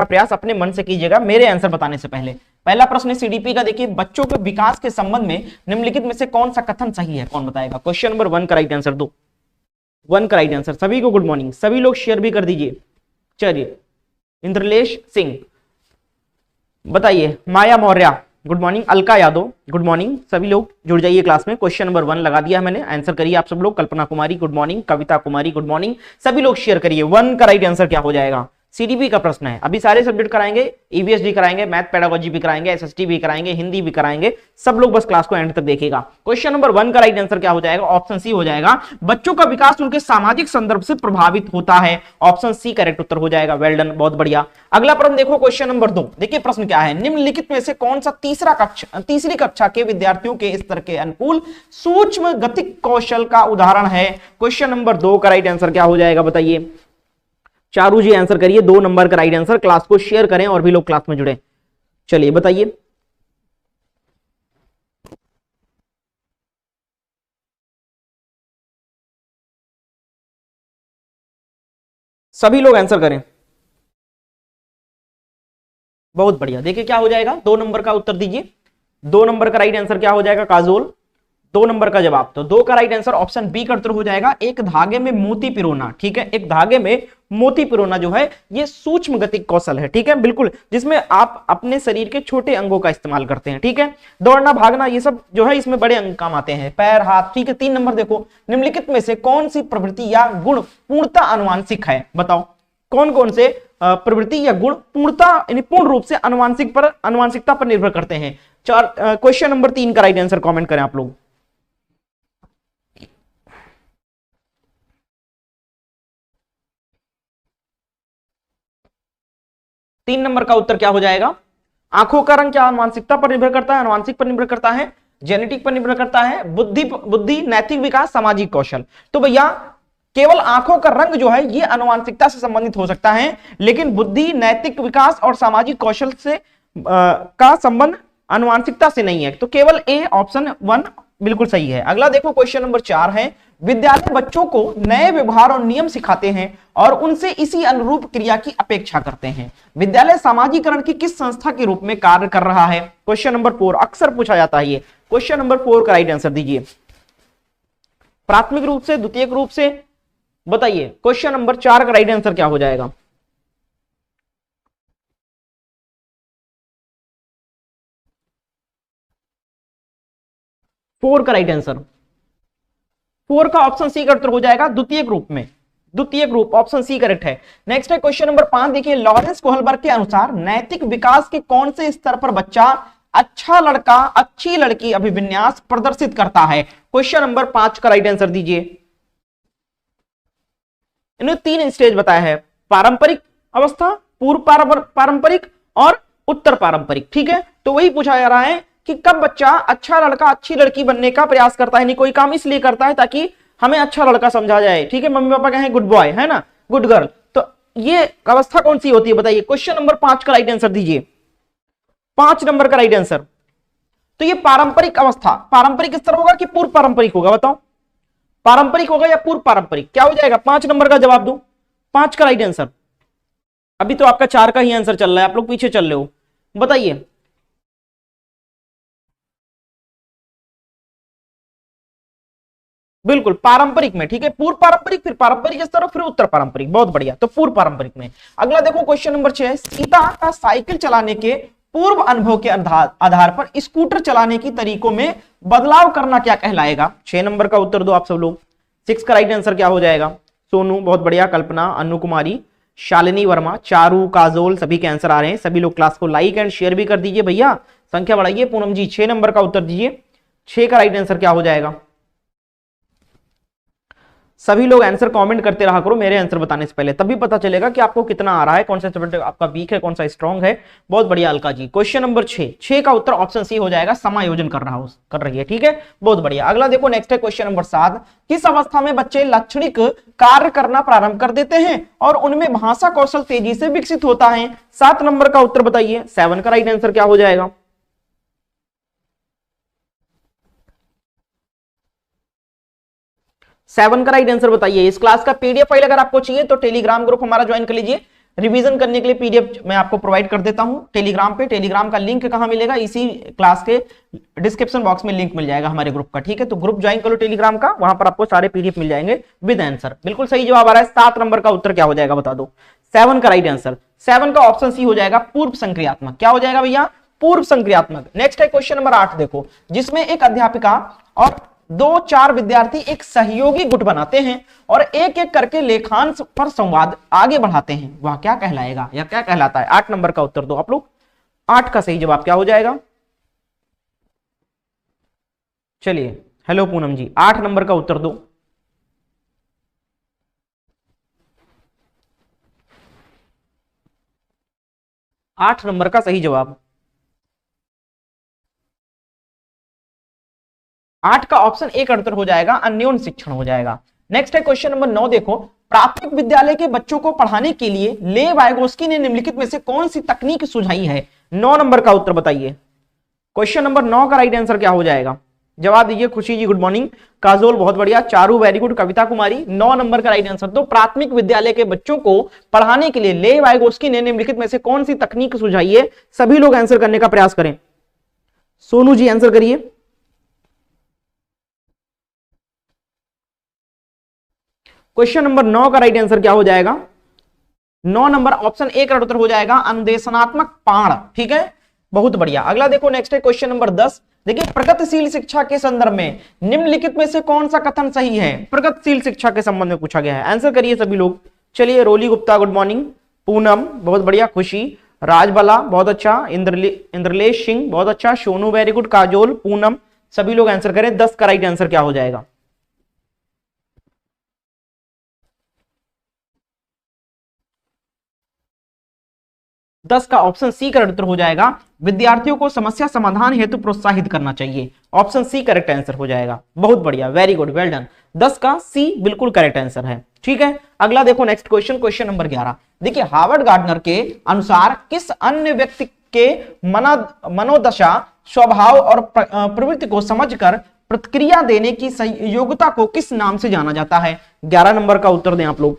का प्रयास अपने मन से कीजिएगा मेरे आंसर बताने से पहले। पहला प्रश्न है सीडीपी का, देखिए बच्चों के विकास के संबंध में निम्नलिखित में से कौन सा कथन सही है, कौन बताएगा। क्वेश्चन नंबर 1 का राइट आंसर दो, 1 का राइट आंसर। सभी को गुड मॉर्निंग, सभी लोग शेयर भी कर दीजिए। चलिए इंद्रलेश सिंह बताइए, Maya Maurya good morning, Alka Yadav good morning, सभी लोग जुड़ जाइए क्लास में। क्वेश्चन नंबर 1 लगा दिया मैंने, आंसर करिए आप सब लोग। Kalpana Kumari good morning, Kavita Kumari good morning, सभी लोग शेयर करिए। 1 का राइट आंसर क्या हो जाएगा, सीडीपी का प्रश्न है। अभी सारे सब्जेक्ट कराएंगे, ईवीएस कराएंगे, मैथ पेडागोजी भी कराएंगे, एसएसटी भी कराएंगे, हिंदी भी कराएंगे, सब लोग बस क्लास को एंड तक देखिएगा। क्वेश्चन नंबर 1 का राइट आंसर क्या हो जाएगा, ऑप्शन सी हो जाएगा, बच्चों का विकास उनके सामाजिक संदर्भ से प्रभावित होता है। ऑप्शन सी करेक्ट उत्तर हो जाएगा। वेल डन, बहुत बढ़िया। अगला प्रश्न देखो, क्वेश्चन नंबर 2, देखिए प्रश्न क्या है, निम्नलिखित में से कौन सा तीसरी कक्षा के विद्यार्थियों के स्तर के अनुकूल सूक्ष्म गतिक कौशल का उदाहरण है। क्वेश्चन नंबर 2 का राइट आंसर क्या हो जाएगा बताइए। चारू जी आंसर करिए, 2 नंबर का राइट आंसर। क्लास को शेयर करें और भी लोग क्लास में जुड़े। चलिए बताइए, सभी लोग आंसर करें। बहुत बढ़िया, देखिए क्या हो जाएगा, 2 नंबर का उत्तर दीजिए। 2 नंबर का राइट आंसर क्या हो जाएगा काजोल, 2 नंबर का जवाब। तो 2 का राइट आंसर ऑप्शन बी का उत्तर हो जाएगा, एक धागे में मोती पिरोना। ठीक है, एक धागे में मोती पिरोना जो है ये सूक्ष्म गतिक कौशल है। ठीक है, बिल्कुल, जिसमें आप अपने शरीर के छोटे अंगों का इस्तेमाल करते हैं। ठीक है, दौड़ना भागना ये सब जो है इसमें बड़े अंग काम आते हैं, पैर हाथ। ठीक है, 3 नंबर देखो, निम्नलिखित में से कौन सी प्रवृत्ति या गुण पूर्णतः आनुवांशिक है, बताओ कौन कौन से प्रवृत्ति या गुण पूर्ण रूप से आनुवांशिकता पर निर्भर करते हैं। क्वेश्चन नंबर 3 का राइट आंसर कॉमेंट करें आप लोग। तीन नंबर का उत्तर क्या हो जाएगा, आंखों का रंग क्या आनुवांशिकता पर निर्भर करता है, आनुवांशिक पर निर्भर करता है, जेनेटिक पर निर्भर करता है, बुद्धि नैतिक विकास सामाजिक कौशल। तो भैया केवल आंखों का रंग जो है ये आनुवांशिकता से संबंधित हो सकता है, लेकिन बुद्धि नैतिक विकास और सामाजिक कौशल से का संबंध आनुवांशिकता से नहीं है। तो केवल ए ऑप्शन 1 बिल्कुल सही है। अगला देखो, क्वेश्चन नंबर 4 है, विद्यालय बच्चों को नए व्यवहार और नियम सिखाते हैं और उनसे इसी अनुरूप क्रिया की अपेक्षा करते हैं। विद्यालय सामाजिकरण की किस संस्था के रूप में कार्य कर रहा है। क्वेश्चन नंबर 4 अक्सर पूछा जाता है ये। क्वेश्चन नंबर 4 का राइट आंसर दीजिए, प्राथमिक रूप से, द्वितीयक रूप से, बताइए। क्वेश्चन नंबर 4 का राइट आंसर क्या हो जाएगा, फोर का राइट आंसर। 4 का ऑप्शन सी का उत्तर हो जाएगा, द्वितीयक रूप में, द्वितीयक रूप, ऑप्शन सी करेक्ट है। नेक्स्ट है क्वेश्चन नंबर 5, देखिए लॉरेंस कोहलबर्ग के अनुसार नैतिक विकास के कौन से स्तर पर बच्चा अच्छा लड़का अच्छी लड़की अभिविन्यास प्रदर्शित करता है। क्वेश्चन नंबर 5 का राइट आंसर दीजिए। इन्हें 3 स्टेज बताया है, पारंपरिक अवस्था, पूर्व पारंपरिक और उत्तर पारंपरिक। ठीक है, तो वही पूछा जा रहा है कि कब बच्चा अच्छा लड़का अच्छी लड़की बनने का प्रयास करता है, नहीं कोई काम इसलिए करता है ताकि हमें अच्छा लड़का समझा जाए। ठीक है, मम्मी पापा कहें गुड बॉय, है ना, गुड गर्ल, तो ये अवस्था कौन सी होती है बताइए। क्वेश्चन नंबर 5 का राइट आंसर दीजिए, 5 नंबर का राइट आंसर। तो ये पारंपरिक अवस्था, पारंपरिक स्तर होगा कि पूर्व पारंपरिक होगा, बताओ पारंपरिक होगा या पूर्व पारंपरिक, क्या हो जाएगा। 5 नंबर का जवाब दो, 5 का राइट आंसर। अभी तो आपका 4 का ही आंसर चल रहा है, आप लोग पीछे चल रहे हो, बताइए। बिल्कुल पारंपरिक में, ठीक है, पूर्व पारंपरिक, फिर पारंपरिक स्तर, फिर उत्तर पारंपरिक, बहुत बढ़िया। तो पूर्व पारंपरिक में। अगला देखो क्वेश्चन नंबर 6, सीता का साइकिल चलाने के पूर्व अनुभव के आधार पर स्कूटर चलाने की तरीकों में बदलाव करना क्या कहलाएगा। 6 नंबर का उत्तर दो आप सब लोग। 6 का राइट आंसर क्या हो जाएगा, सोनू बहुत बढ़िया, कल्पना, अनु कुमारी, शालिनी वर्मा, चारू, काजोल, सभी के आंसर आ रहे हैं। सभी लोग क्लास को लाइक एंड शेयर भी कर दीजिए भैया, संख्या बढ़ाइए। पूनम जी 6 नंबर का उत्तर दीजिए, 6 का राइट आंसर क्या हो जाएगा। सभी लोग आंसर कमेंट करते रहा करो मेरे आंसर बताने से पहले, तभी पता चलेगा कि आपको कितना आ रहा है, कौन सा सब्जेक्ट आपका वीक है, कौन सा स्ट्रांग है। बहुत बढ़िया अलका जी। क्वेश्चन नंबर 6 का उत्तर ऑप्शन सी हो जाएगा, समायोजन कर रही है। ठीक है, बहुत बढ़िया। अगला देखो नेक्स्ट है क्वेश्चन नंबर 7, किस अवस्था में बच्चे लाक्षणिक कार्य करना प्रारंभ कर देते हैं और उनमें भाषा कौशल तेजी से विकसित होता है। 7 नंबर का उत्तर बताइए, 7 का राइट आंसर क्या हो जाएगा। सेवन का राइट आंसर बताइए। इस क्लास का पीडीएफ फाइल अगर आपको चाहिए तो टेलीग्राम ग्रुप हमारा ज्वाइन कर लीजिए, रिवीजन करने के लिए पीडीएफ मैं आपको प्रोवाइड कर देता हूं टेलीग्राम पे। टेलीग्राम का लिंक कहां मिलेगा, इसी क्लास के डिस्क्रिप्शन बॉक्स में लिंक मिल जाएगा हमारे ग्रुप का, ठीक है। तो ग्रुप ज्वाइन करो टेलीग्राम का, वहां पर आपको सारे पीडीएफ मिल जाएंगे विद आंसर। बिल्कुल सही जवाब आ रहा है। 7 नंबर का उत्तर क्या हो जाएगा बता दो। 7 का राइट आंसर, 7 का ऑप्शन सी हो जाएगा पूर्व संक्रियात्मक। क्या हो जाएगा भैया, पूर्व संक्रियात्मक। नेक्स्ट है क्वेश्चन नंबर 8 देखो, जिसमें एक अध्यापिका और 2-4 विद्यार्थी एक सहयोगी गुट बनाते हैं और एक एक करके लेखांश पर संवाद आगे बढ़ाते हैं, वह क्या कहलाएगा या क्या कहलाता है। 8 नंबर का उत्तर दो आप लोग। 8 का सही जवाब क्या हो जाएगा, चलिए हेलो पूनम जी, 8 नंबर का उत्तर दो। आठ नंबर का सही जवाब 8 का ऑप्शन ए का उत्तर हो जाएगा अन्योन शिक्षण हो जाएगा। नेक्स्ट है क्वेश्चन नंबर 9 देखो, प्राथमिक विद्यालय के बच्चों को पढ़ाने के लिए ले वाइगोस्की ने निम्नलिखित में से कौन सी तकनीक सुझाई है। 9 नंबर का उत्तर बताइए। क्वेश्चन नंबर 9 का राइट आंसर क्या हो जाएगा, जवाब दीजिए। खुशी जी गुड मॉर्निंग, काजोल बहुत बढ़िया, Charu very good, Kavita Kumari 9 number का राइट आंसर। तो प्राथमिक विद्यालय के बच्चों को पढ़ाने के लिए ले वाइगोस्की ने निम्नलिखित में से कौन सी तकनीक सुझाई है। सभी लोग आंसर करने का प्रयास करें। सोनू जी आंसर करिए। क्वेश्चन नंबर 9 का राइट आंसर क्या हो जाएगा, 9 नंबर ऑप्शन ए का उत्तर हो जाएगा अनुदेशनात्मक पाण, ठीक है, बहुत बढ़िया। अगला देखो, नेक्स्ट है क्वेश्चन नंबर 10। देखिए, प्रगतिशील शिक्षा के संदर्भ में निम्नलिखित में से कौन सा कथन सही है। प्रगतिशील शिक्षा के संबंध में पूछा गया है, आंसर करिए सभी लोग। चलिए, रोली गुप्ता गुड मॉर्निंग, पूनम बहुत बढ़िया, खुशी, राजबाला बहुत अच्छा, इंद्रलेश सिंह बहुत अच्छा, सोनू वेरी गुड, काजोल, पूनम, सभी लोग आंसर करें। 10 का राइट आंसर क्या हो जाएगा, 10 का ऑप्शन सी करेक्ट उत्तर हो जाएगा विद्यार्थियों को समस्या समाधान हेतु प्रोत्साहित करना चाहिए। ऑप्शन सी करेक्ट आंसर हो जाएगा, बहुत बढ़िया, वेरी गुड, वेल डन। 10 का सी बिल्कुल करेक्ट आंसर है, ठीक है। अगला देखो नेक्स्ट क्वेश्चन, क्वेश्चन नंबर 11। देखिए, हार्वर्ड गार्डनर के अनुसार किस अन्य व्यक्ति के मनोदशा, स्वभाव और प्रवृत्ति को समझकर प्रतिक्रिया देने की योग्यता को किस नाम से जाना जाता है। 11 नंबर का उत्तर दें आप लोग।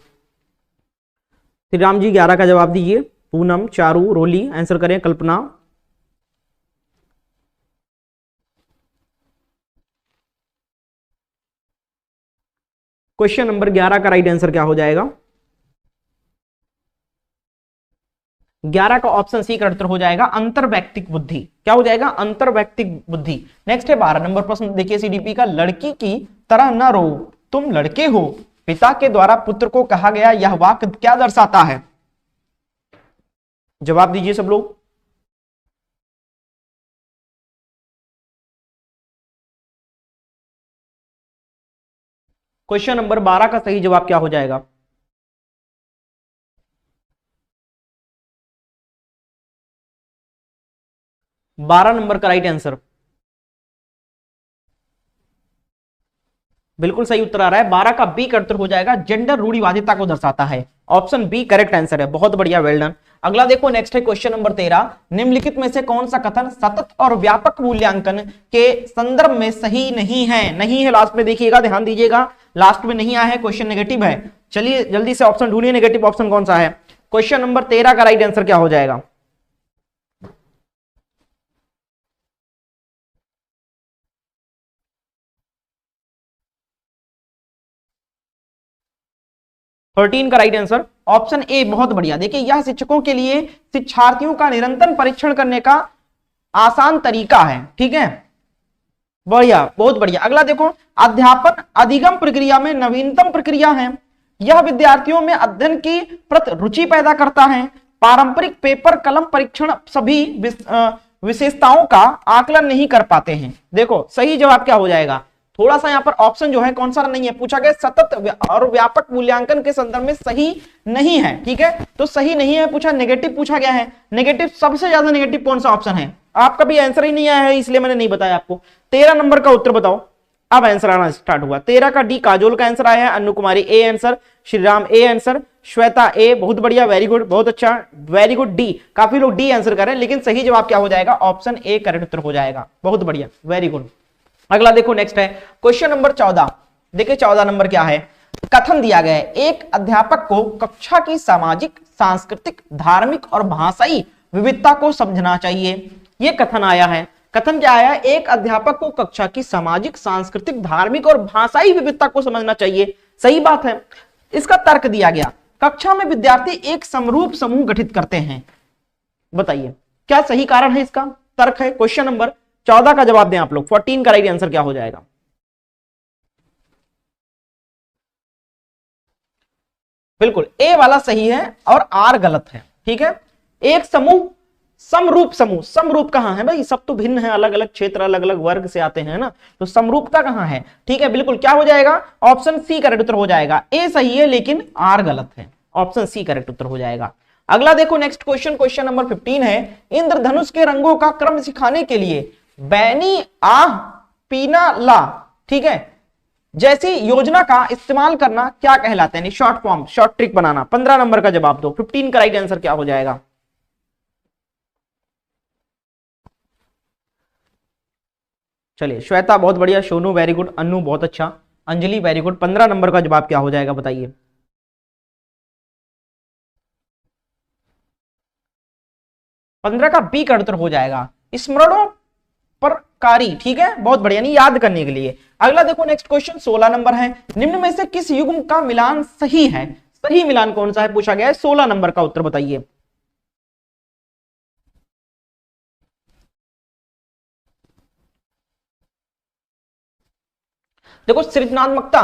श्री राम जी 11 का जवाब दीजिए। पूनम, चारू, रोली आंसर करें, कल्पना, क्वेश्चन नंबर 11 का राइट आंसर क्या हो जाएगा, 11 का ऑप्शन सी का उत्तर हो जाएगा अंतर्वैयक्तिक बुद्धि। क्या हो जाएगा, अंतर्वैयक्तिक बुद्धि। नेक्स्ट है 12 नंबर प्रश्न, देखिए सीडीपी का, लड़की की तरह न रो तुम लड़के हो, पिता के द्वारा पुत्र को कहा गया यह वाक्य क्या दर्शाता है। जवाब दीजिए सब लोग। क्वेश्चन नंबर 12 का सही जवाब क्या हो जाएगा, 12 नंबर का राइट आंसर बिल्कुल सही उत्तर आ रहा है। 12 का बी का उत्तर हो जाएगा जेंडर रूढ़िवादिता को दर्शाता है। ऑप्शन बी करेक्ट आंसर है, बहुत बढ़िया, वेल डन। अगला देखो नेक्स्ट है क्वेश्चन नंबर 13। निम्नलिखित में से कौन सा कथन सतत और व्यापक मूल्यांकन के संदर्भ में सही नहीं है। नहीं है लास्ट में देखिएगा, ध्यान दीजिएगा, लास्ट में नहीं आया है, क्वेश्चन नेगेटिव है। चलिए जल्दी से ऑप्शन ढूंढिए, नेगेटिव ऑप्शन कौन सा है। क्वेश्चन नंबर 13 का राइट आंसर क्या हो जाएगा, थर्टीन का राइट आंसर ऑप्शन ए, बहुत बढ़िया। देखिए, यह शिक्षकों के लिए शिक्षार्थियों का निरंतर परीक्षण करने का आसान तरीका है, ठीक है, बढ़िया, बहुत बढ़िया। अगला देखो, अध्यापन अधिगम प्रक्रिया में नवीनतम प्रक्रिया है, यह विद्यार्थियों में अध्ययन की प्रति रुचि पैदा करता है, पारंपरिक पेपर कलम परीक्षण सभी विशेषताओं का आकलन नहीं कर पाते हैं। देखो सही जवाब क्या हो जाएगा, थोड़ा सा यहाँ पर ऑप्शन जो है कौन सा नहीं है, पूछा गया सतत और व्यापक मूल्यांकन के संदर्भ में सही नहीं है, ठीक है, तो सही नहीं है पूछा, नेगेटिव पूछा गया है। नेगेटिव, सबसे ज्यादा नेगेटिव कौन सा ऑप्शन है, आपका भी आंसर ही नहीं आया है इसलिए मैंने नहीं बताया आपको। 13 नंबर का उत्तर बताओ, अब आंसर आना स्टार्ट हुआ। 13 का डी, काजोल का आंसर आया है, Anu Kumari A answer, Shriram A answer, Shweta A, बहुत बढ़िया, वेरी गुड, बहुत अच्छा, वेरी गुड। डी, काफी लोग डी आंसर कर रहे हैं, लेकिन सही जवाब क्या हो जाएगा, ऑप्शन ए करेक्ट उत्तर हो जाएगा, बहुत बढ़िया, वेरी गुड। अगला देखो नेक्स्ट है क्वेश्चन नंबर 14। देखिए 14 नंबर क्या है, कथन दिया गया है, एक अध्यापक को कक्षा की सामाजिक, सांस्कृतिक, धार्मिक और भाषाई विविधता को समझना चाहिए। यह कथन आया है। कथन क्या आया? एक अध्यापक को कक्षा की सामाजिक, सांस्कृतिक, धार्मिक और भाषाई विविधता को समझना चाहिए। सही बात है। इसका तर्क दिया गया, कक्षा में विद्यार्थी एक समरूप समूह गठित करते हैं। बताइए क्या सही कारण है, इसका तर्क है। क्वेश्चन नंबर 14 का जवाब दें आप लोग। 14 का राइट आंसर क्या हो जाएगा? बिल्कुल ए वाला सही है और आर गलत है। ठीक है, एक समूह, समरूप समूह, समरूप कहां है भाई? सब तो भिन्न है, अलग अलग क्षेत्र, अलग अलग वर्ग से आते हैं ना, तो समरूपता कहां है? ठीक है, बिल्कुल क्या हो जाएगा? ऑप्शन सी करेक्ट उत्तर हो जाएगा। ए सही है लेकिन आर गलत है। ऑप्शन सी करेक्ट उत्तर हो जाएगा। अगला देखो नेक्स्ट क्वेश्चन, क्वेश्चन नंबर 15 है, इंद्रधनुष के रंगों का क्रम सिखाने के लिए बैनी आह पीना ला, ठीक है, जैसी योजना का इस्तेमाल करना क्या कहलाता है? शॉर्ट फॉर्म, शॉर्ट ट्रिक बनाना। 15 नंबर का जवाब दो। 15 का राइट आंसर क्या हो जाएगा? चलिए, श्वेता बहुत बढ़िया, सोनू वेरी गुड, अन्नू बहुत अच्छा, अंजलि वेरी गुड। 15 नंबर का जवाब क्या हो जाएगा बताइए? 15 का बी का उत्तर हो जाएगा, स्मरणों पर कारी। ठीक है, बहुत बढ़िया, नहीं याद करने के लिए। अगला देखो नेक्स्ट क्वेश्चन 16 नंबर है, निम्न में से किस युग्म का मिलान सही है? सही मिलान कौन सा है पूछा गया है। 16 नंबर का उत्तर बताइए। देखो सृजनात्मकता,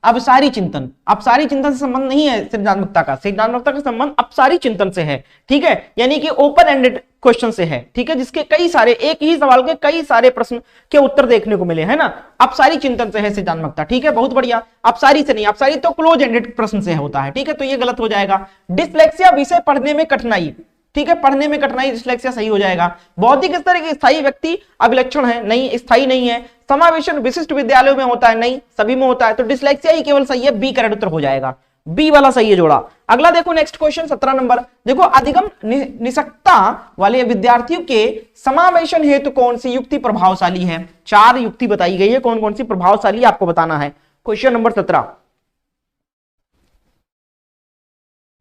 अपसारी चिंतन, अपसारी चिंतन से संबंध नहीं है सृजनात्मकता का। सृजनात्मकता का संबंध अपसारी चिंतन से है। ठीक है, यानी कि ओपन एंडेड क्वेश्चन से है। ठीक है, जिसके कई सारे, एक ही सवाल के कई सारे प्रश्न के उत्तर देखने को मिले है ना, अपसारी चिंतन से है सृजनात्मकता। ठीक है, बहुत बढ़िया। अपसारी से नहीं, अपसारी तो क्लोज एंडेड प्रश्न से होता है। ठीक है, तो ये गलत हो जाएगा। डिसलेक्सिया विषय पढ़ने में कठिनाई, ठीक है, पढ़ने में कठिनाई, डिसलेक्सिया सही हो जाएगा। बौद्धिक स्तर के स्थायी व्यक्ति अभिलक्षण है, नहीं, स्थायी नहीं है। समावेशन विशिष्ट विद्यालयों में होता है, नहीं, सभी में होता है, तो डिसलेक्सिया ही केवल सही है। बी करेक्ट उत्तर हो जाएगा, बी वाला सही है जोड़ा। अगला देखो नेक्स्ट क्वेश्चन 17 नंबर, देखो अधिगम निषक्ता वाले विद्यार्थियों के समावेशन हेतु कौन सी युक्ति प्रभावशाली है? 4 युक्ति बताई गई है, कौन कौन सी प्रभावशाली आपको बताना है। क्वेश्चन नंबर 17,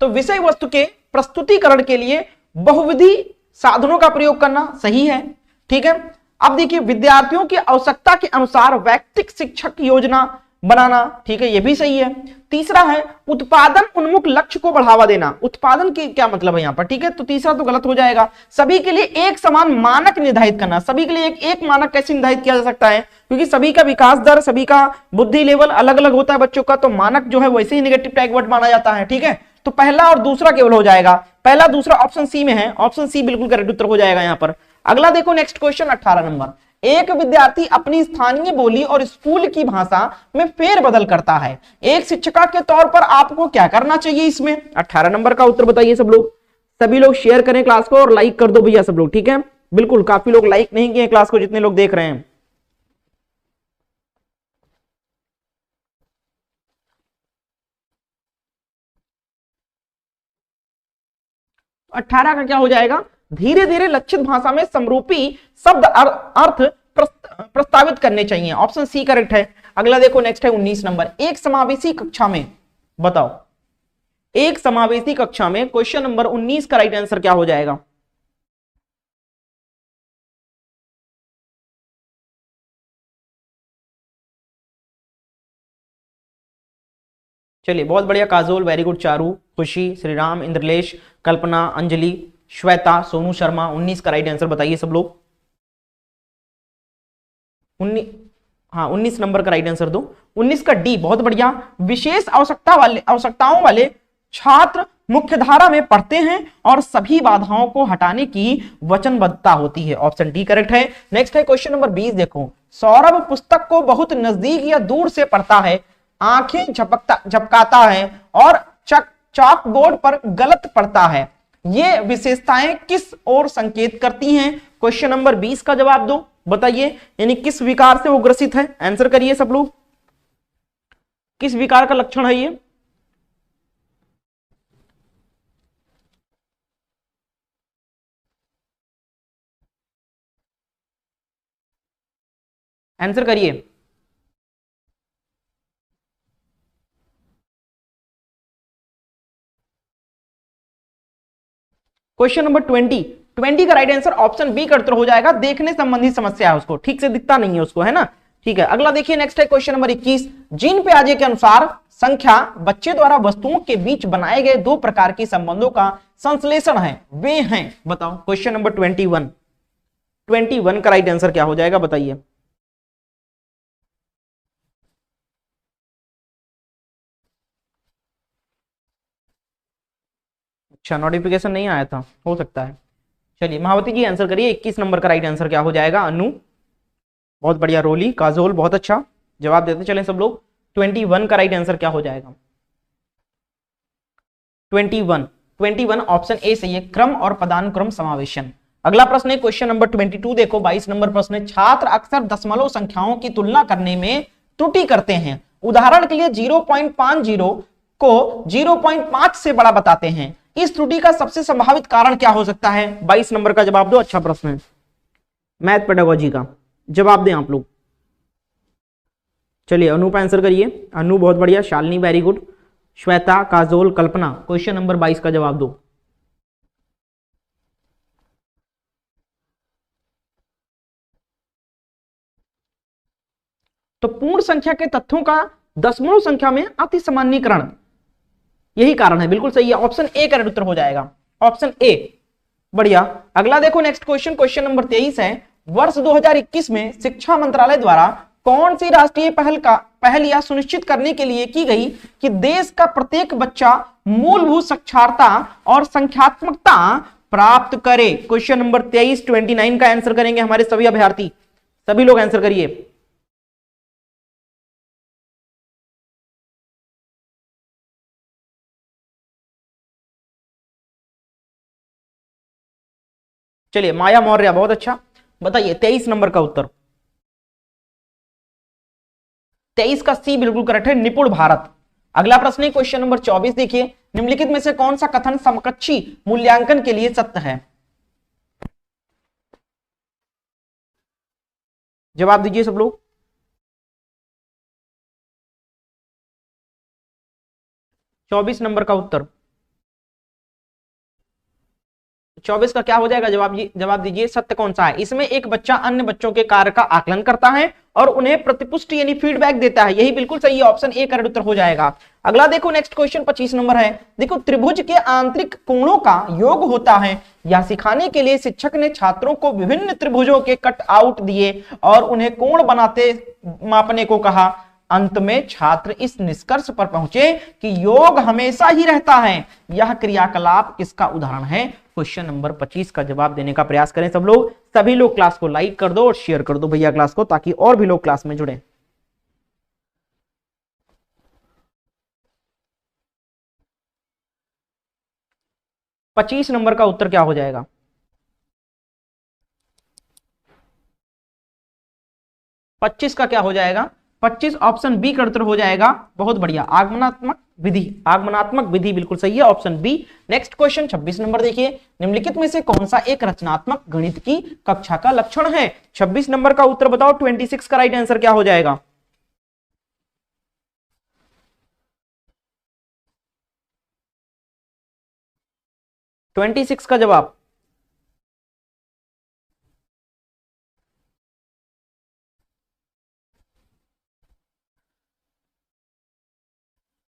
तो विषय वस्तु के प्रस्तुतिकरण के लिए बहुविधि साधनों का प्रयोग करना सही है। ठीक है, अब देखिए विद्यार्थियों की आवश्यकता के अनुसार वैयक्तिक शिक्षक योजना बनाना, ठीक है, यह भी सही है। तीसरा है उत्पादन उन्मुख लक्ष्य को बढ़ावा देना। उत्पादन की क्या मतलब है यहां पर? ठीक है, तो तीसरा तो गलत हो जाएगा। सभी के लिए एक समान मानक निर्धारित करना, सभी के लिए एक मानक कैसे निर्धारित किया जा सकता है? क्योंकि सभी का विकास दर, सभी का बुद्धि लेवल अलग अलग होता है बच्चों का, तो मानक जो है वैसे ही नेगेटिव टैग वर्ड माना जाता है। ठीक है, तो पहला और दूसरा केवल हो जाएगा, पहला दूसरा ऑप्शन सी में है, ऑप्शन सी बिल्कुल करेक्ट उत्तर हो जाएगा यहां पर। अगला देखो नेक्स्ट क्वेश्चन 18 नंबर, एक विद्यार्थी अपनी स्थानीय बोली और स्कूल की भाषा में फेरबदल करता है, एक शिक्षिका के तौर पर आपको क्या करना चाहिए इसमें? 18 नंबर का उत्तर बताइए सब लोग। सभी लोग शेयर करें क्लास को और लाइक कर दो भैया सब लोग। ठीक है, बिल्कुल, काफी लोग लाइक नहीं किए क्लास को, जितने लोग देख रहे हैं। 18 का क्या हो जाएगा? धीरे धीरे लक्षित भाषा में समरूपी शब्द अर्थ प्रस्तावित करने चाहिए। ऑप्शन सी करेक्ट है। अगला देखो नेक्स्ट है 19 नंबर, एक समावेशी कक्षा में, बताओ, एक समावेशी कक्षा में क्वेश्चन नंबर 19 का राइट आंसर क्या हो जाएगा? चलिए, बहुत बढ़िया, काजोल वेरी गुड, चारू, खुशी, श्रीराम, इंद्रलेश, कल्पना, अंजलि, श्वेता, सोनू शर्मा। 19 का राइट आंसर बताइए सब लोग। 19, हाँ 19 नंबर का राइट आंसर दो। 19 का डी, बहुत बढ़िया, विशेष आवश्यकताओं वाले छात्र मुख्यधारा में पढ़ते हैं और सभी बाधाओं को हटाने की वचनबद्धता होती है। ऑप्शन डी करेक्ट है। नेक्स्ट है क्वेश्चन नंबर 20, देखो, सौरभ पुस्तक को बहुत नजदीक या दूर से पढ़ता है, आंखें झपकाता है और चॉक बोर्ड पर गलत पढ़ता है, ये विशेषताएं किस ओर संकेत करती हैं? क्वेश्चन नंबर 20 का जवाब दो, बताइए, यानी किस विकार से वो ग्रसित है? आंसर करिए सब लोग, किस विकार का लक्षण है ये? आंसर करिए। क्वेश्चन नंबर 20 का राइट आंसर ऑप्शन बी का उत्तर हो जाएगा। देखने संबंधी समस्या है, उसको ठीक से दिखता नहीं है उसको, है ना। ठीक है, अगला देखिए, नेक्स्ट है क्वेश्चन नंबर 21। जीन पियाजे के अनुसार संख्या बच्चे द्वारा वस्तुओं के बीच बनाए गए दो प्रकार की संबंधों का संश्लेषण है, वे हैं, बताओ। क्वेश्चन नंबर 21 का राइट आंसर क्या हो जाएगा, बताइए। अच्छा, नोटिफिकेशन नहीं आया था, हो सकता है। चलिए महावती जी आंसर करिए। 21 नंबर का राइट आंसर क्या हो जाएगा? अनु, बहुत बढ़िया। रोली, काजोल, बहुत अच्छा जवाब देते चले सब लोग। 21 का राइट आंसर क्या हो जाएगा? 21 ऑप्शन ए सही है, क्रम और पदानुक्रम समावेशन। अगला प्रश्न है क्वेश्चन नंबर 22, देखो 22 नंबर प्रश्न है। छात्र अक्सर दशमलव संख्याओं की तुलना करने में त्रुटि करते हैं। उदाहरण के लिए 0.50 को 0.5 से बड़ा बताते हैं। इस त्रुटि का सबसे संभावित कारण क्या हो सकता है? 22 नंबर का जवाब दो। अच्छा प्रश्न है, मैथ पेडागोजी का। जवाब दें आप लोग। चलिए अनूप आंसर करिए। अनु बहुत बढ़िया, शालिनी वेरी गुड, श्वेता, काजोल, कल्पना। क्वेश्चन नंबर 22 का जवाब दो। तो पूर्ण संख्या के तथ्यों का दशमलव संख्या में अति सामान्यीकरण, यही कारण है। बिल्कुल सही है, ऑप्शन ए करेक्ट उत्तर हो जाएगा, ऑप्शन ए। बढ़िया। अगला देखो नेक्स्ट क्वेश्चन, क्वेश्चन नंबर 23 है। वर्ष 2021 में शिक्षा मंत्रालय द्वारा कौन सी राष्ट्रीय पहल यह सुनिश्चित करने के लिए की गई कि देश का प्रत्येक बच्चा मूलभूत साक्षरता और संख्यात्मकता प्राप्त करे? क्वेश्चन नंबर 29 का आंसर करेंगे हमारे सभी अभ्यर्थी, सभी लोग आंसर करिए। चलिए माया मौर्य, बहुत अच्छा। बताइए 23 नंबर का उत्तर। 23 का सी बिल्कुल करेक्ट है, निपुण भारत। अगला प्रश्न है क्वेश्चन नंबर 24, देखिए निम्नलिखित में से कौन सा कथन समकक्षी मूल्यांकन के लिए सत्य है? जवाब दीजिए सब लोग। 24 नंबर का उत्तर, 24 का क्या हो जाएगा? जवाब दीजिए, सत्य कौन सा है? इसमें एक बच्चा अन्य बच्चों के कार्य का आकलन करता है और उन्हें प्रतिपुष्टि यानी फीडबैक देता है, यही बिल्कुल सही है, ऑप्शन ए करेक्ट उत्तर हो जाएगा। अगला देखो नेक्स्ट क्वेश्चन 25 नंबर है। देखो त्रिभुज के आंतरिक कोणों का योग होता है, यह सिखाने के लिए शिक्षक ने छात्रों को विभिन्न त्रिभुजों के कट आउट दिए और उन्हें कोण बनाते मापने को कहा। अंत में छात्र इस निष्कर्ष पर पहुंचे कि योग हमेशा ही रहता है। यह क्रियाकलाप किसका उदाहरण है? क्वेश्चन नंबर 25 का जवाब देने का प्रयास करें सब लोग। सभी लोग क्लास को लाइक कर दो और शेयर कर दो भैया क्लास को, ताकि और भी लोग क्लास में जुड़े। पच्चीस नंबर का उत्तर क्या हो जाएगा? 25 का क्या हो जाएगा? 25 ऑप्शन बी का उत्तर हो जाएगा। बहुत बढ़िया, आगमनात्मक विधि बिल्कुल सही है, option B. Next question 26 number देखिए। निम्नलिखित में से कौन सा एक रचनात्मक गणित की कक्षा का लक्षण है? 26 नंबर का उत्तर बताओ। 26 का राइट आंसर क्या हो जाएगा? ट्वेंटी सिक्स का जवाब।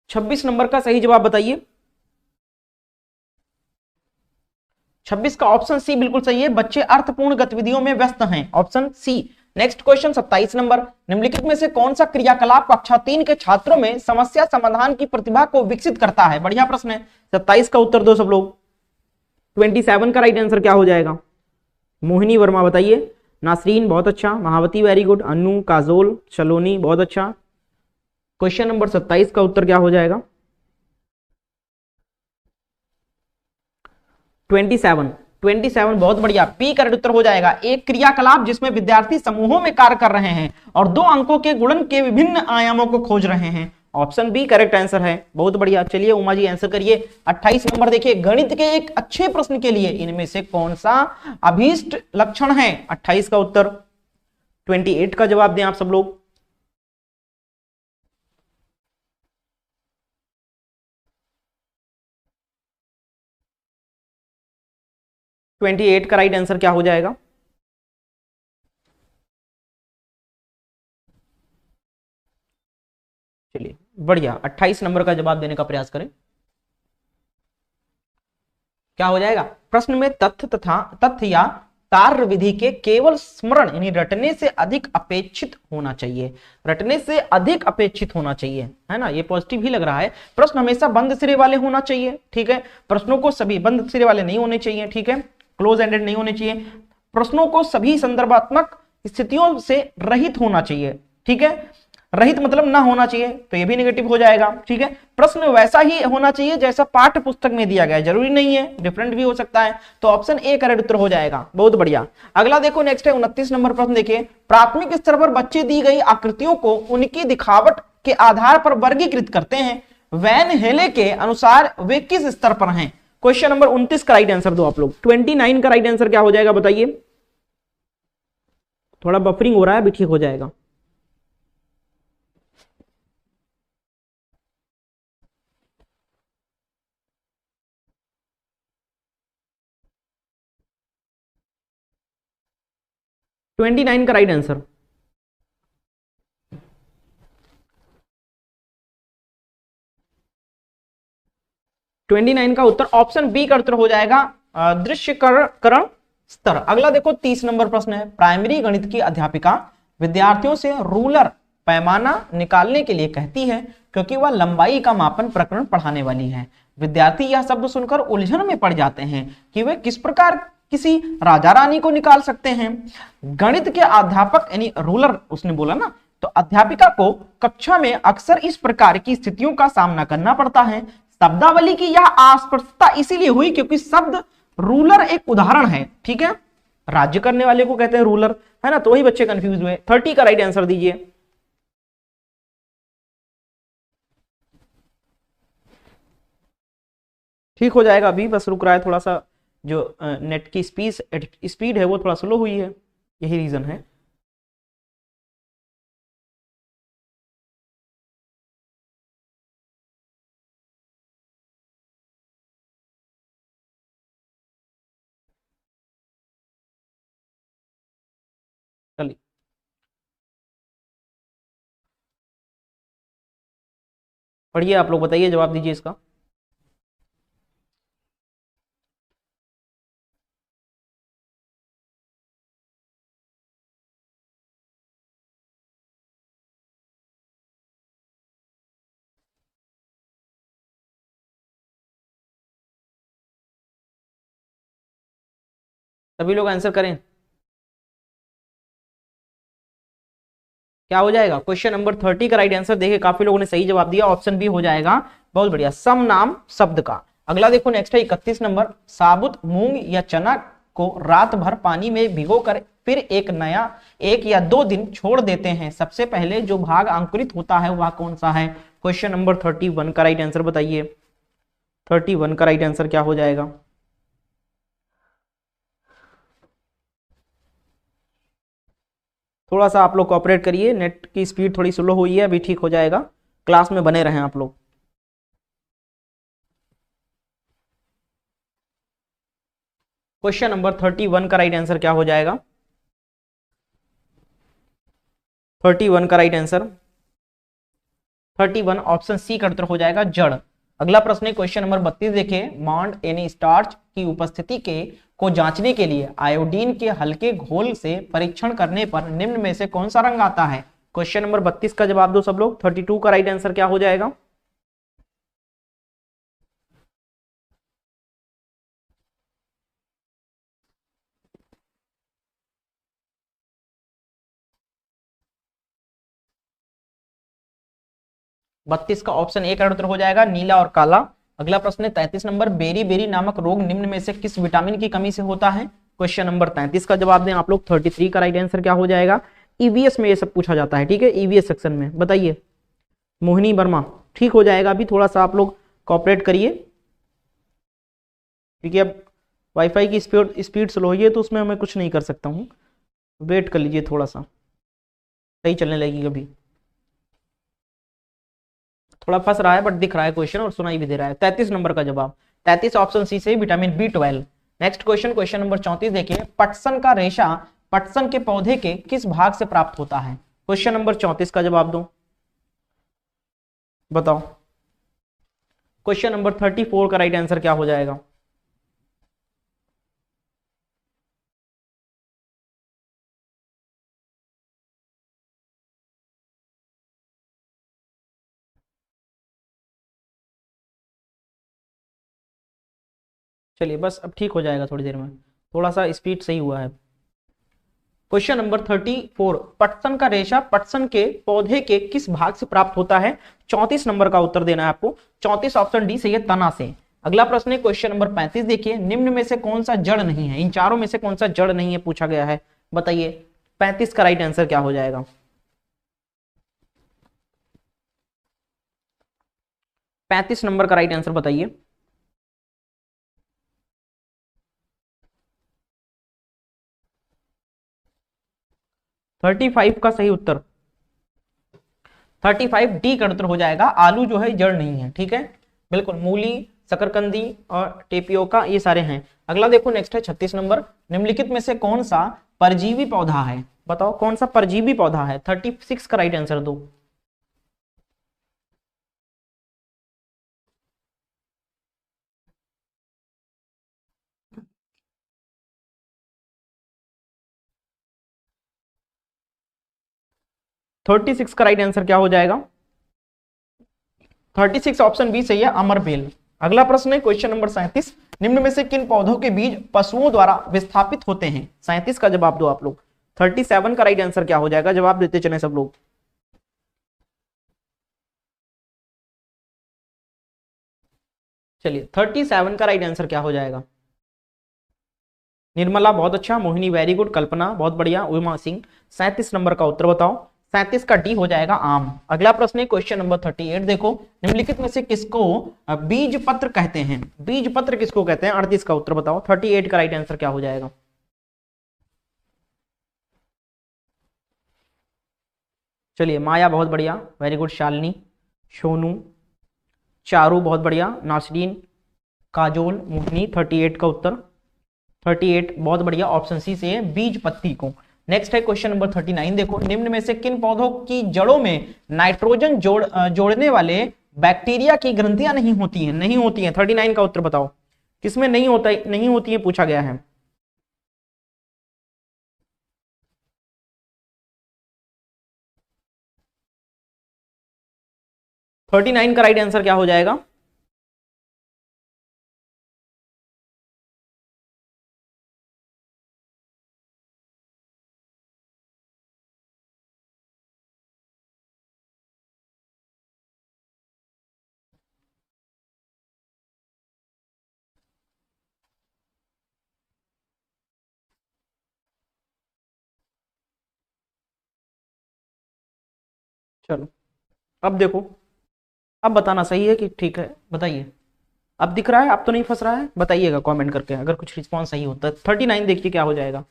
26 नंबर का सही जवाब बताइए। 26 का ऑप्शन सी बिल्कुल सही है, बच्चे अर्थपूर्ण गतिविधियों में व्यस्त हैं, option C. Next question 27 number. निम्नलिखित में से कौन सा क्रियाकलाप कक्षा 3 के छात्रों में समस्या समाधान की प्रतिभा को विकसित करता है? बढ़िया प्रश्न है, 27 का उत्तर दो सब लोग। 27 का राइट आंसर क्या हो जाएगा? मोहिनी वर्मा बताइए। नासरीन बहुत अच्छा, महावती वेरी गुड, अनु, काजोल, सलोनी बहुत अच्छा। क्वेश्चन नंबर 27 का उत्तर क्या हो जाएगा? 27 बहुत बढ़िया, पी करेक्ट उत्तर हो जाएगा। एक क्रियाकलाप जिसमें विद्यार्थी समूहों में कार्य कर रहे हैं और दो अंकों के गुणन के विभिन्न आयामों को खोज रहे हैं, ऑप्शन बी करेक्ट आंसर है। बहुत बढ़िया, चलिए उमा जी आंसर करिए। 28 नंबर देखिए, गणित के एक अच्छे प्रश्न के लिए इनमें से कौन सा अभीष्ट लक्षण है? 28 का उत्तर। 28 का जवाब दें आप सब लोग। 28 का राइट आंसर क्या हो जाएगा? चलिए बढ़िया, 28 नंबर का जवाब देने का प्रयास करें। क्या हो जाएगा? प्रश्न में तथ्य या कार्य विधि के केवल स्मरण यानी रटने से अधिक अपेक्षित होना चाहिए। रटने से अधिक अपेक्षित होना चाहिए, है ना, ये पॉजिटिव ही लग रहा है। प्रश्न हमेशा बंद सिरे वाले होना चाहिए, ठीक है, प्रश्नों को सभी बंद सिरे वाले नहीं होने चाहिए, ठीक है, क्लोज एंडेड नहीं होने चाहिए, प्रश्नों को सभी संदर्भात्मक स्थितियों से रहित होना चाहिए, ठीक है, रहित मतलब ना होना चाहिए, तो ये भी नेगेटिव हो जाएगा, ठीक है। प्रश्न वैसा ही होना चाहिए जैसा पाठ्य पुस्तक में दिया गया है, जरूरी नहीं है, डिफरेंट भी हो सकता है, तो ऑप्शन ए करेक्ट उत्तर हो जाएगा। बहुत बढ़िया। अगला देखो, नेक्स्ट है 29 नंबर प्रश्न। देखिए, प्राथमिक स्तर पर बच्चे दी गई आकृतियों को उनकी दिखावट के आधार पर वर्गीकृत करते हैं, वैन हेले के अनुसार वे किस स्तर पर हैं? क्वेश्चन नंबर 29 का राइट आंसर दो आप लोग। 29 का राइट आंसर क्या हो जाएगा बताइए? थोड़ा बफरिंग हो रहा है, अभी ठीक हो जाएगा। ट्वेंटी नाइन का राइट आंसर, ट्वेंटी नाइन का उत्तर ऑप्शन बी का उत्तर हो जाएगा, दृश्यकरण स्तर। अगला देखो, 30 नंबर प्रश्न है। प्राइमरी गणित की अध्यापिका विद्यार्थियों से रूलर पैमाना निकालने के लिए कहती है क्योंकि वह लंबाई का मापन प्रकरण पढ़ाने वाली है। विद्यार्थी यह शब्द सुनकर उलझन में पड़ जाते हैं कि वे किस प्रकार किसी राजा रानी को निकाल सकते हैं। गणित के अध्यापक यानी रूलर उसने बोला ना, तो अध्यापिका को कक्षा में अक्सर इस प्रकार की स्थितियों का सामना करना पड़ता है। शब्दावली की यह अस्पष्टता इसीलिए हुई क्योंकि शब्द रूलर एक उदाहरण है, ठीक है, राज्य करने वाले को कहते हैं रूलर, है ना, तो वही बच्चे कंफ्यूज हुए। 30 का राइट आंसर दीजिए। ठीक हो जाएगा, अभी बस रुक रहा है थोड़ा सा, जो नेट की स्पीड है वो थोड़ा स्लो हुई है, यही रीजन है। चलिए पढ़िए, आप लोग बताइए, जवाब दीजिए इसका। सभी लोग आंसर करें। क्या हो जाएगा? क्वेश्चन नंबर 30 का राइट आंसर देखिए, काफी लोगों ने सही जवाब दिया, ऑप्शन बी हो जाएगा। बहुत बढ़िया, सम नाम शब्द का। अगला देखो, नेक्स्ट है 31 नंबर। साबुत मूंग या चना को रात भर पानी में भिगोकर फिर एक या दो दिन छोड़ देते हैं, सबसे पहले जो भाग अंकुरित होता है वह कौन सा है? क्वेश्चन नंबर 31 का राइट आंसर बताइए। 31 का राइट आंसर क्या हो जाएगा? थोड़ा सा आप लोग कोऑपरेट करिए, नेट की स्पीड थोड़ी स्लो हुई है, अभी ठीक हो जाएगा, क्लास में बने रहें आप लोग। क्वेश्चन नंबर 31 का राइट आंसर क्या हो जाएगा? 31 का राइट आंसर 31 ऑप्शन सी का उत्तर हो जाएगा, जड़। अगला प्रश्न है क्वेश्चन नंबर 32। देखिए, मॉन्ड यानी स्टार्च की उपस्थिति को जांचने के लिए आयोडीन के हल्के घोल से परीक्षण करने पर निम्न में से कौन सा रंग आता है? क्वेश्चन नंबर 32 का जवाब दो सब लोग। 32 का राइट आंसर क्या हो जाएगा? बत्तीस का ऑप्शन ए का उत्तर हो जाएगा, नीला और काला। अगला प्रश्न है 33 नंबर। बेरी बेरी नामक रोग निम्न में से किस विटामिन की कमी से होता है? क्वेश्चन नंबर 33 का जवाब दें आप लोग। 33 का राइट आंसर क्या हो जाएगा? ईवीएस में ये सब पूछा जाता है, ठीक है, ईवीएस सेक्शन में। बताइए, मोहिनी वर्मा। ठीक हो जाएगा, अभी थोड़ा सा आप लोग कॉपरेट करिए, क्योंकि अब वाईफाई की स्पीड स्लो है तो उसमें मैं कुछ नहीं कर सकता हूँ, वेट कर लीजिए थोड़ा सा, सही चलने लगेगी। अभी थोड़ा फंस रहा है बट दिख रहा है क्वेश्चन और सुनाई भी दे रहा है। 33 नंबर का जवाब, 33 ऑप्शन सी से vitamin B12। Next question, question number 34 देखिए, पटसन का रेशा पटसन के पौधे के किस भाग से प्राप्त होता है? क्वेश्चन नंबर 34 का जवाब दो, बताओ। क्वेश्चन नंबर 34 का राइट आंसर क्या हो जाएगा? चलिए बस अब ठीक हो जाएगा थोड़ी देर में, थोड़ा सा स्पीड सही हुआ है। क्वेश्चन नंबर 34, पटसन का रेशा पटसन के पौधे के किस भाग से प्राप्त होता है? 34 नंबर का उत्तर देना है आपको। 34 ऑप्शन डी सही है, तना से। अगला प्रश्न है क्वेश्चन नंबर 35 देखिए, निम्न में से कौन सा जड़ नहीं है? इन चारों में से कौन सा जड़ नहीं है पूछा गया है, बताइए। 35 का राइट आंसर क्या हो जाएगा? 35 नंबर का राइट आंसर बताइए। 35 का सही उत्तर 35 डी का उत्तर हो जाएगा। आलू जो है जड़ नहीं है, ठीक है, बिल्कुल। मूली, शकरकंदी और टेपियोका ये सारे हैं। अगला देखो, नेक्स्ट है 36 नंबर, निम्नलिखित में से कौन सा परजीवी पौधा है? बताओ कौन सा परजीवी पौधा है? 36 का राइट आंसर दो। थर्टी सिक्स का राइट आंसर क्या हो जाएगा? 36 ऑप्शन बी सही है, अमरबेल। अगला प्रश्न है क्वेश्चन नंबर 37, निम्न में से किन पौधों के बीज पशुओं द्वारा विस्थापित होते हैं? 37 का जवाब दो आप लोग। 37 का राइट आंसर क्या हो जाएगा? जवाब देते चले सब लोग। चलिए 37 का राइट आंसर क्या हो जाएगा? निर्मला बहुत अच्छा, मोहिनी वेरी गुड, कल्पना बहुत बढ़िया, उमा सिंह। 37 नंबर का उत्तर बताओ। 37 का डी हो जाएगा, आम। अगला प्रश्न है क्वेश्चन नंबर 38 देखो, निम्नलिखित में से किसको बीज पत्र कहते हैं? बीज पत्र किसको कहते हैं? 38 का उत्तर बताओ। 38 का राइट आंसर क्या हो जाएगा? चलिए माया बहुत बढ़िया, वेरी गुड, शालिनी, सोनू, चारू बहुत बढ़िया, नासरीन, काजोल, मोहिनी। 38 का उत्तर 38 बहुत बढ़िया, ऑप्शन सी से बीज पत्ती को। नेक्स्ट है क्वेश्चन नंबर 39 देखो, निम्न में से किन पौधों की जड़ों में नाइट्रोजन जोड़ने वाले बैक्टीरिया की ग्रंथियां नहीं होती हैं? नहीं होती हैं। 39 का उत्तर बताओ, किसमें नहीं होता, नहीं होती है पूछा गया है। 39 का राइट आंसर क्या हो जाएगा? चलो अब देखो, अब बताना सही है कि ठीक है, बताइए। अब दिख रहा है, अब तो नहीं फंस रहा है? बताइएगा कमेंट करके अगर कुछ रिस्पॉन्स सही होता है। 39 देखिए क्या हो जाएगा?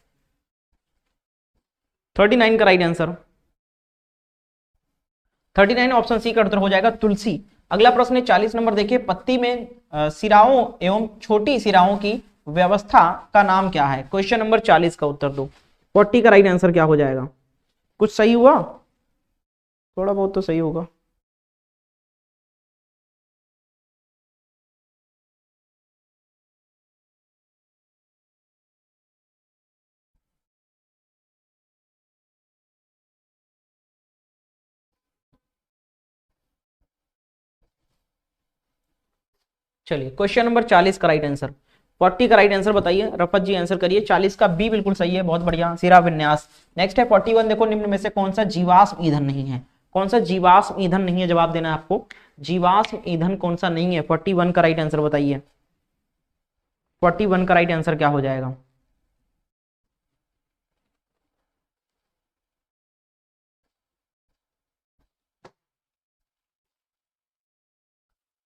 39 का राइट आंसर 39 ऑप्शन सी का उत्तर हो जाएगा, तुलसी। अगला प्रश्न है 40 नंबर देखिए, पत्ती में सिराओं एवं छोटी सिराओं की व्यवस्था का नाम क्या है? क्वेश्चन नंबर 40 का उत्तर दो। 40 का राइट आंसर क्या हो जाएगा? कुछ सही हुआ? थोड़ा बहुत तो सही होगा। चलिए क्वेश्चन नंबर 40 का राइट आंसर, 40 का राइट आंसर बताइए, रफत जी आंसर करिए। 40 का बी बिल्कुल सही है, बहुत बढ़िया, सिरा विन्यास। नेक्स्ट है 41 देखो, निम्न में से कौन सा जीवाश्म ईंधन नहीं है? कौन सा जीवाश्म ईंधन नहीं है? जवाब देना है आपको। जीवाश्म ईंधन कौन सा नहीं है? 41 का राइट आंसर बताइए। 41 का राइट आंसर क्या हो जाएगा?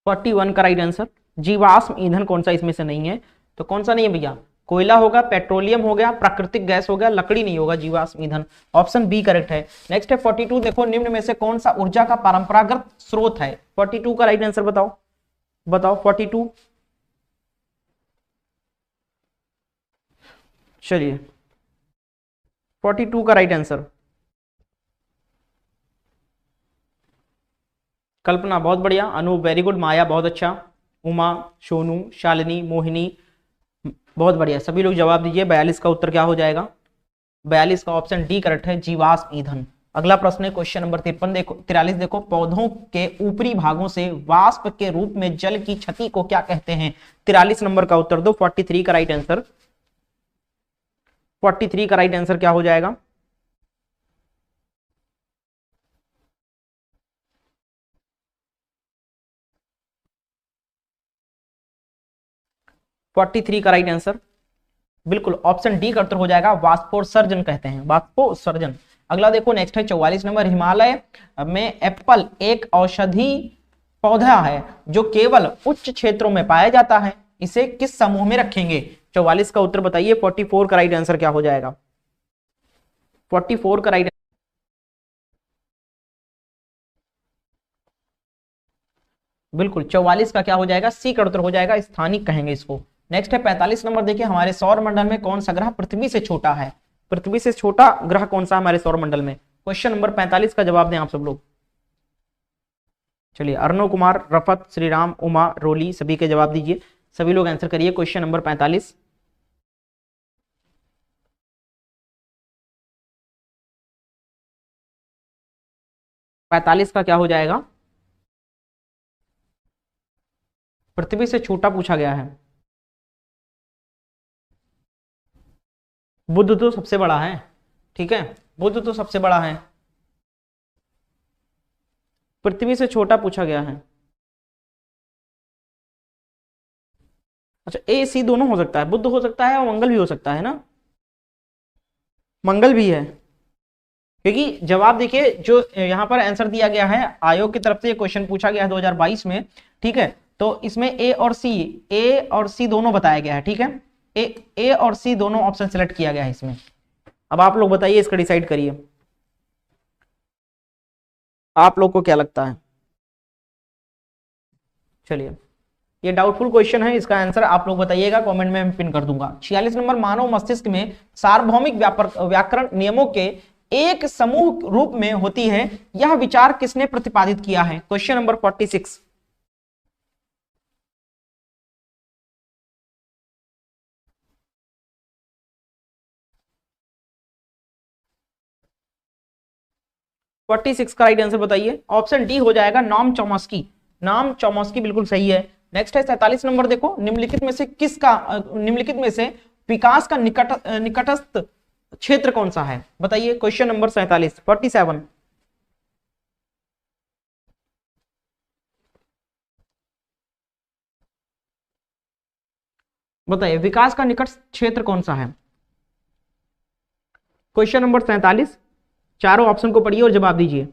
41 का राइट आंसर, जीवाश्म ईंधन कौन सा इसमें से नहीं है? तो कौन सा नहीं है भैया? कोयला होगा, पेट्रोलियम हो गया, प्राकृतिक गैस हो गया, लकड़ी नहीं होगा, जीवाश्म ईंधन। ऑप्शन बी करेक्ट है। नेक्स्ट है 42 देखो, निम्न में से कौन सा ऊर्जा का परंपरागत स्रोत है? 42 का राइट आंसर बताओ, बताओ 42। चलिए 42 का राइट आंसर। कल्पना बहुत बढ़िया, अनूप वेरी गुड, माया बहुत अच्छा, उमा, सोनू, शालिनी, मोहिनी बहुत बढ़िया, सभी लोग जवाब दीजिए। 42 का उत्तर क्या हो जाएगा? 42 का ऑप्शन डी करेक्ट है, जीवाश्म ईंधन। अगला प्रश्न है क्वेश्चन नंबर 53 देखो 43 देखो, पौधों के ऊपरी भागों से वाष्प के रूप में जल की क्षति को क्या कहते हैं? 43 नंबर का उत्तर दो। 43 का राइट आंसर, 43 का राइट आंसर क्या हो जाएगा? फोर्टी थ्री का राइट आंसर बिल्कुल ऑप्शन डी का उत्तर हो जाएगा, वाष्पोत्सर्जन कहते हैं, वाष्पोत्सर्जन। अगला देखो नेक्स्ट है 44 नंबर, हिमालय में एप्पल एक औषधि पौधा है जो केवल उच्च क्षेत्रों में पाया जाता है, इसे किस समूह में रखेंगे? 44 का उत्तर बताइए। 44 का राइट आंसर क्या हो जाएगा? 44 का राइट, बिल्कुल 44 का क्या हो जाएगा? सी का उत्तर हो जाएगा, स्थानिक कहेंगे इसको। नेक्स्ट है 45 नंबर, देखिए हमारे सौर मंडल में कौन सा ग्रह पृथ्वी से छोटा है? पृथ्वी से छोटा ग्रह कौन सा हमारे सौर मंडल में? क्वेश्चन नंबर 45 का जवाब दें आप सब लोग। चलिए अर्णव कुमार, रफत, श्रीराम, उमा, रोली सभी के जवाब दीजिए, सभी लोग आंसर करिए क्वेश्चन नंबर 45। पैंतालीस का क्या हो जाएगा? पृथ्वी से छोटा पूछा गया है। बुध तो सबसे बड़ा है, ठीक है, बुध तो सबसे बड़ा है, पृथ्वी से छोटा पूछा गया है। अच्छा ए सी दोनों हो सकता है, बुध हो सकता है और मंगल भी हो सकता है ना, मंगल भी है, क्योंकि जवाब देखिए जो यहां पर आंसर दिया गया है आयोग की तरफ से, ये क्वेश्चन पूछा गया है 2022 में, ठीक है, तो इसमें ए और सी दोनों बताया गया है, ठीक है, ए और सी दोनों ऑप्शन सेलेक्ट किया गया है इसमें। अब आप लोग बताइए, इसका डिसाइड करिए, आप लोग को क्या लगता है? चलिए ये डाउटफुल क्वेश्चन है, इसका आंसर आप लोग बताइएगा, कमेंट में मैं पिन कर दूंगा। 46 नंबर, मानव मस्तिष्क में सार्वभौमिक व्याकरण नियमों के एक समूह रूप में होती है, यह विचार किसने प्रतिपादित किया है? Question number 46। फोर्टी सिक्स का राइट आंसर बताइए। ऑप्शन डी हो जाएगा, नॉम चॉम्स्की, नॉम चॉम्स्की बिल्कुल सही है। नेक्स्ट है 47 नंबर, देखो निम्नलिखित में से किसका निम्नलिखित में से विकास का निकटस्थ क्षेत्र कौन सा है? बताइए क्वेश्चन नंबर 47 47। बताइए विकास का निकट क्षेत्र कौन सा है? क्वेश्चन नंबर 47, चारों ऑप्शन को पढ़िए और जवाब दीजिए।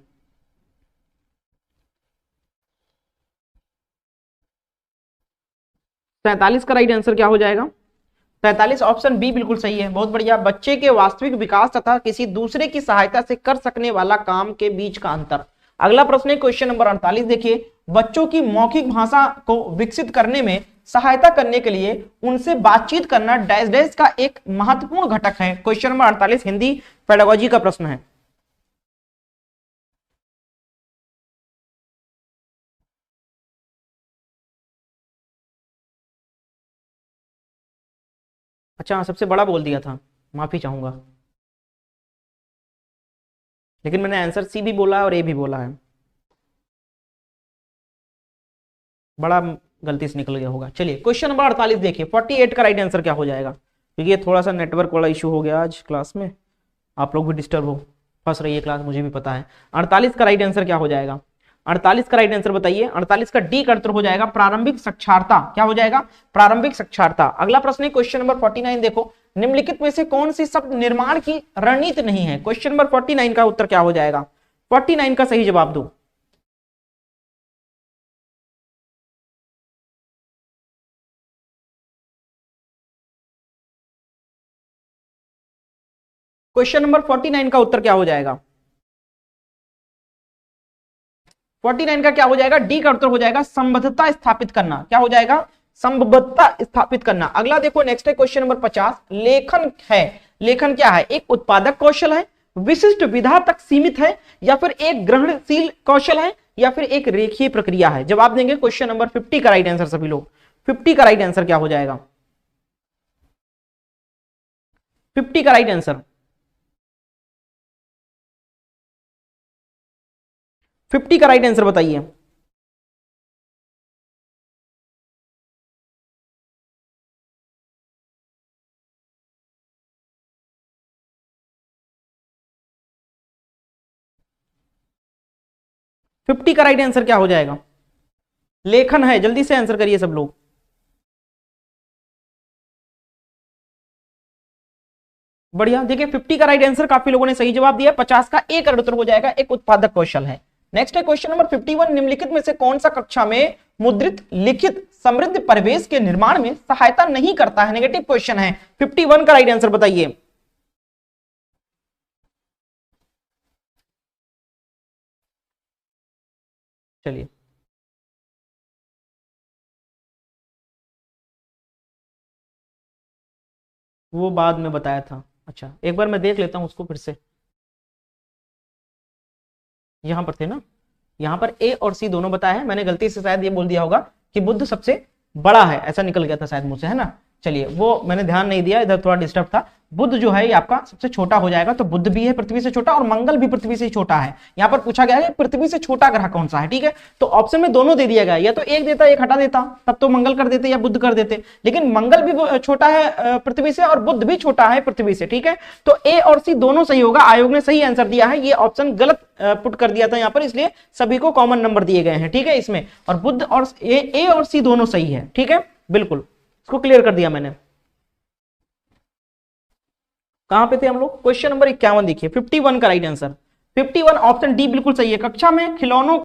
47 का राइट आंसर क्या हो जाएगा? 47 ऑप्शन बी बिल्कुल सही है, बहुत बढ़िया। बच्चे के वास्तविक विकास तथा किसी दूसरे की सहायता से कर सकने वाला काम के बीच का अंतर। अगला प्रश्न है क्वेश्चन नंबर 48, देखिए बच्चों की मौखिक भाषा को विकसित करने में सहायता करने के लिए उनसे बातचीत करना डैश डैश का एक महत्वपूर्ण घटक है। क्वेश्चन नंबर 48 हिंदी पेडागोजी का प्रश्न है। अच्छा सबसे बड़ा बोल दिया था, माफी चाहूंगा, लेकिन मैंने आंसर सी भी बोला है और ए भी बोला है, बड़ा गलती से निकल गया होगा। चलिए क्वेश्चन नंबर 48 देखिए, 48 का राइट आंसर क्या हो जाएगा? क्योंकि ये थोड़ा सा नेटवर्क वाला इशू हो गया आज क्लास में, आप लोग भी डिस्टर्ब हो, फंस रही है क्लास, मुझे भी पता है। 48 का राइट आंसर क्या हो जाएगा? 48 का राइट आंसर बताइए। 48 का डी का उत्तर हो जाएगा, प्रारंभिक साक्षरता। क्या हो जाएगा? प्रारंभिक साक्षरता। अगला प्रश्न है क्वेश्चन नंबर 49, देखो निम्नलिखित में से कौन सी शब्द निर्माण की रणनीति नहीं है? क्वेश्चन नंबर 49 का उत्तर क्या हो जाएगा? 49 का सही जवाब दो। क्वेश्चन नंबर 49 का उत्तर क्या हो जाएगा? 49 का क्या हो जाएगा? डी का उत्तर हो जाएगा, संबद्धता स्थापित करना। क्या हो जाएगा? संबद्धता स्थापित करना। अगला देखो नेक्स्ट है क्वेश्चन नंबर 50, लेखन है, लेखन क्या है, एक उत्पादक कौशल है, विशिष्ट विधा तक सीमित है, या फिर एक ग्रहणशील कौशल है, या फिर एक रेखीय प्रक्रिया है। जवाब देंगे क्वेश्चन नंबर 50 का राइट आंसर सभी लोग। 50 का राइट आंसर क्या हो जाएगा, 50 का राइट आंसर, 50 का राइट आंसर बताइए। फिफ्टी का राइट आंसर क्या हो जाएगा, लेखन है, जल्दी से आंसर करिए सब लोग। बढ़िया, देखिए 50 का राइट आंसर काफी लोगों ने सही जवाब दिया। 50 का एक उत्तर हो जाएगा, एक उत्पादक कौशल है। नेक्स्ट है क्वेश्चन नंबर 51, निम्नलिखित में से कौन सा कक्षा में मुद्रित लिखित समृद्ध परिवेश के निर्माण में सहायता नहीं करता है, नेगेटिव क्वेश्चन है। 51 का राइट आंसर बताइए। चलिए, वो बाद में बताया था। अच्छा, एक बार मैं देख लेता हूं उसको फिर से। यहां पर थे ना, यहां पर ए और सी दोनों बताया है, मैंने गलती से शायद ये बोल दिया होगा कि बुद्ध सबसे बड़ा है, ऐसा निकल गया था शायद मुझसे, है ना। चलिए, वो मैंने ध्यान नहीं दिया, इधर थोड़ा डिस्टर्ब था। बुद्ध जो है ये आपका सबसे छोटा हो जाएगा, तो बुद्ध भी है पृथ्वी से छोटा, और मंगल भी पृथ्वी से छोटा है। यहाँ पर पूछा गया है पृथ्वी से छोटा ग्रह कौन सा है, ठीक है। तो ऑप्शन में दोनों दे दिया गया, या तो एक देता एक हटा देता, तब तो मंगल कर देते या बुद्ध कर देते, लेकिन मंगल भी छोटा है पृथ्वी से और बुद्ध भी छोटा है पृथ्वी से, ठीक है। तो ए और सी दोनों सही होगा, आयोग ने सही आंसर दिया है, ये ऑप्शन गलत पुट कर दिया था यहाँ पर, इसलिए सभी को कॉमन नंबर दिए गए हैं, ठीक है इसमें। और बुद्ध और ए और सी दोनों सही है, ठीक है, बिल्कुल, इसको क्लियर कर दिया मैंने। कहां पे थे हम लोग, क्वेश्चन नंबर 51 देखिए, 51 का राइट आंसर, 51 ऑप्शन डी बिल्कुल सही है। कक्षा में खिलौनों